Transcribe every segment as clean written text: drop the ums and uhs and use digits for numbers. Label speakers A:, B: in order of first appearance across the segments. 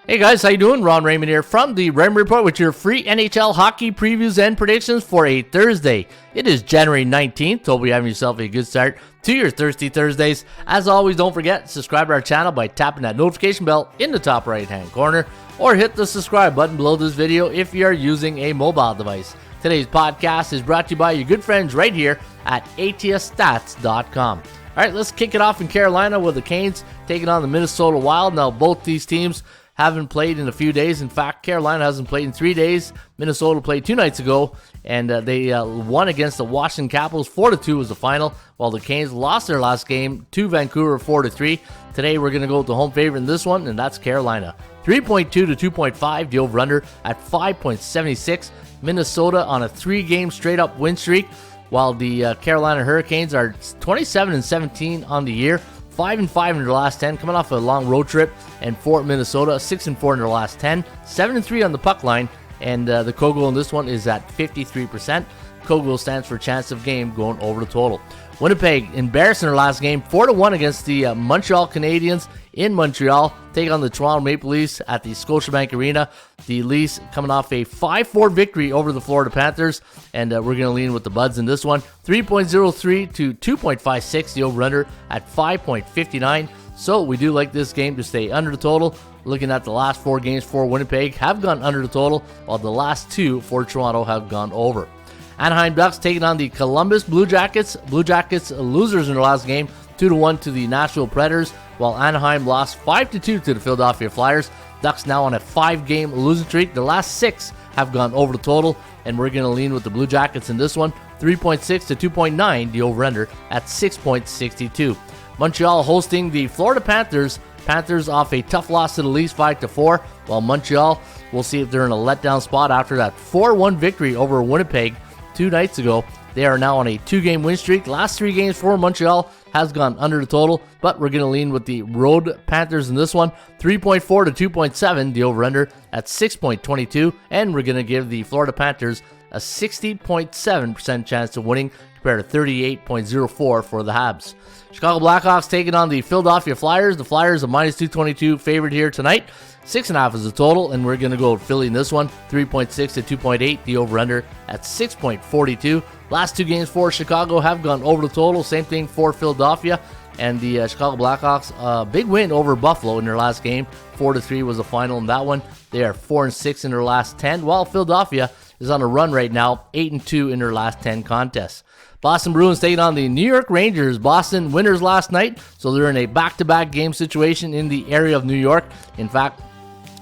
A: Hey guys, how you doing? Raymond here from the Raymond Report with your free NHL hockey previews and predictions for a Thursday. It is January 19th. Hope you're having yourself a good start to your Thirsty Thursdays. As always, don't forget, subscribe to our channel by tapping that notification bell in the top right-hand corner, or hit the subscribe button below this video if you are using a mobile device. Today's podcast is brought to you by your good friends right here at ATSstats.com. All right, let's kick it off in Carolina with the Canes taking on the Minnesota Wild. Now, both these teams haven't played in a few days. In fact, Carolina hasn't played in 3 days. Minnesota played 2 nights ago, and they won against the Washington Capitals. 4-2 was the final, while the Canes lost their last game to Vancouver 4-3. Today, we're going to go with the home favorite in this one, and that's Carolina. 3.2 to 2.5, the over-under at 5.76. Minnesota on a 3-game straight-up win streak, while the Carolina Hurricanes are 27-17 on the year. 5-5 in their last 10, coming off a long road trip, and Fort Minnesota 6-4 in their last 10, 7-3 on the puck line, and the Kogo in this one is at 53%. Kogo stands for chance of game going over the total. Winnipeg embarrassing their last game, 4-1 against the Montreal Canadiens in Montreal, take on the Toronto Maple Leafs at the Scotiabank Arena. The Leafs coming off a 5-4 victory over the Florida Panthers, and we're going to lean with the Buds in this one. 3.03 to 2.56, the over-under at 5.59. So we do like this game to stay under the total. Looking at the last 4 games for Winnipeg have gone under the total, while the last 2 for Toronto have gone over. Anaheim Ducks taking on the Columbus Blue Jackets. Blue Jackets losers in their last game, 2-1 to the Nashville Predators, while Anaheim lost 5-2 to the Philadelphia Flyers. Ducks now on a 5-game losing streak. The last 6 have gone over the total, and we're going to lean with the Blue Jackets in this one. 3.6 to 2.9, the over-under at 6.62. Montreal hosting the Florida Panthers. Panthers off a tough loss to the Leafs 5-4, while Montreal, we'll see if they're in a letdown spot after that 4-1 victory over Winnipeg 2 nights ago. They are now on a 2-game win streak. Last 3 games for Montreal has gone under the total, but we're going to lean with the road Panthers in this one. 3.4 to 2.7, the over-under at 6.22, and we're going to give the Florida Panthers a 60.7% chance of winning compared to 38.04 for the Habs. Chicago Blackhawks taking on the Philadelphia Flyers. The Flyers a minus 222 favorite here tonight. 6.5 is the total, and we're going to go with Philly in this one. 3.6 to 2.8, the over-under at 6.42. Last 2 games for Chicago have gone over the total. Same thing for Philadelphia. And the Chicago Blackhawks, big win over Buffalo in their last game. 4-3 was the final in that one. They are 4-6 in their last 10, while Philadelphia is on a run right now, 8-2 in their last 10 contests. Boston Bruins taking on the New York Rangers. Boston winners last night, so they're in a back-to-back game situation in the area of New York. In fact,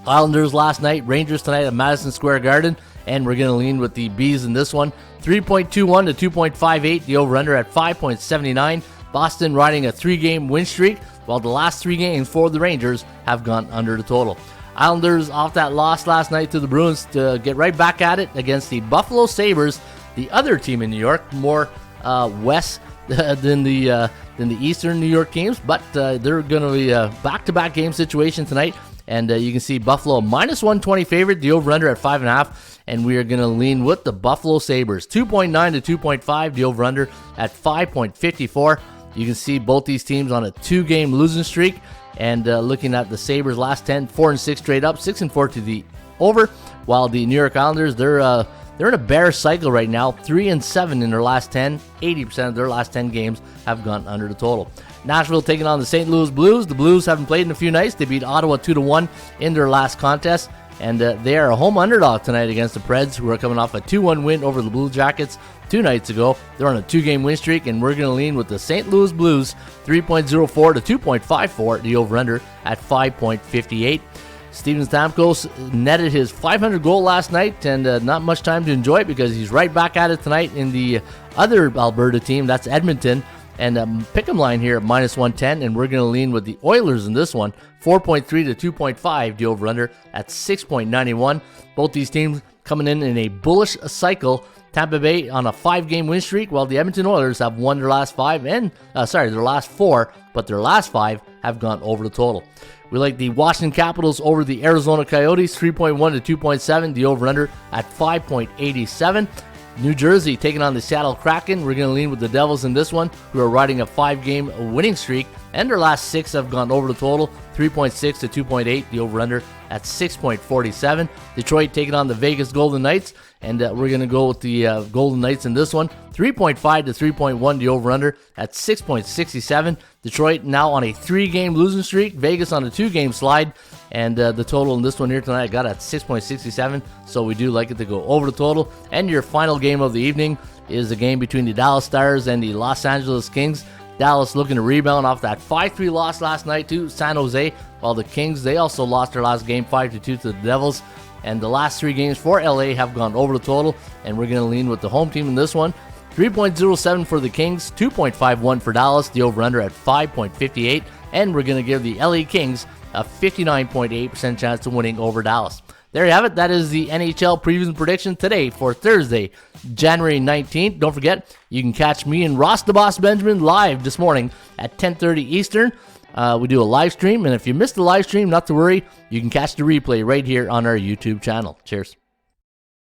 A: Islanders last night, Rangers tonight at Madison Square Garden, and we're going to lean with the Bees in this one. 3.21 to 2.58, the over-under at 5.79. Boston riding a 3-game win streak, while the last 3 games for the Rangers have gone under the total. Islanders off that loss last night to the Bruins to get right back at it against the Buffalo Sabres, the other team in New York, more west than the Eastern New York teams, but they're going to be a back-to-back game situation tonight. And you can see Buffalo minus 120 favorite, the over-under at 5.5, and we are going to lean with the Buffalo Sabres. 2.9 to 2.5, the over-under at 5.54. You can see both these teams on a 2-game losing streak, and looking at the Sabres last 10, 4-6 straight up, 6-4 to the over, while the New York Islanders, they're in a bear cycle right now, 3-7 in their last 10, 80% of their last 10 games have gone under the total. Nashville taking on the St. Louis Blues. The Blues haven't played in a few nights. They beat Ottawa 2-1 in their last contest, and they are a home underdog tonight against the Preds, who are coming off a 2-1 win over the Blue Jackets 2 nights ago. They're on a 2-game win streak, and we're going to lean with the St. Louis Blues. 3.04 to 2.54, the over-under at 5.58. Steven Stamkos netted his 500 goal last night, and not much time to enjoy it because he's right back at it tonight in the other Alberta team, that's Edmonton. And pick'em line here at minus 110, and we're going to lean with the Oilers in this one. 4.3 to 2.5, the over-under at 6.91. Both these teams coming in a bullish cycle. Tampa Bay on a 5-game win streak, while the Edmonton Oilers have won their last 5 and their last 4, but their last 5 have gone over the total. We like the Washington Capitals over the Arizona Coyotes, 3.1 to 2.7, the over-under at 5.87. New Jersey taking on the Seattle Kraken. We're going to lean with the Devils in this one, who are riding a 5-game winning streak. and their last 6 have gone over the total, 3.6 to 2.8, the over-under at 6.47. Detroit taking on the Vegas Golden Knights, and we're going to go with the Golden Knights in this one, 3.5 to 3.1, the over-under at 6.67. Detroit now on a 3-game losing streak, Vegas on a 2-game slide, and the total in this one here tonight I got at 6.67, so we do like it to go over the total. And your final game of the evening is a game between the Dallas Stars and the Los Angeles Kings. Dallas looking to rebound off that 5-3 loss last night to San Jose, while the Kings, they also lost their last game 5-2 to the Devils. And the last 3 games for LA have gone over the total, and we're going to lean with the home team in this one. 3.07 for the Kings, 2.51 for Dallas, the over-under at 5.58, and we're going to give the LA Kings a 59.8% chance of winning over Dallas. There you have it. That is the NHL previews and prediction today for Thursday, January 19th. Don't forget, you can catch me and Ross the Boss Benjamin live this morning at 10:30 Eastern. We do a live stream, and if you missed the live stream, not to worry. You can catch the replay right here on our YouTube channel. Cheers.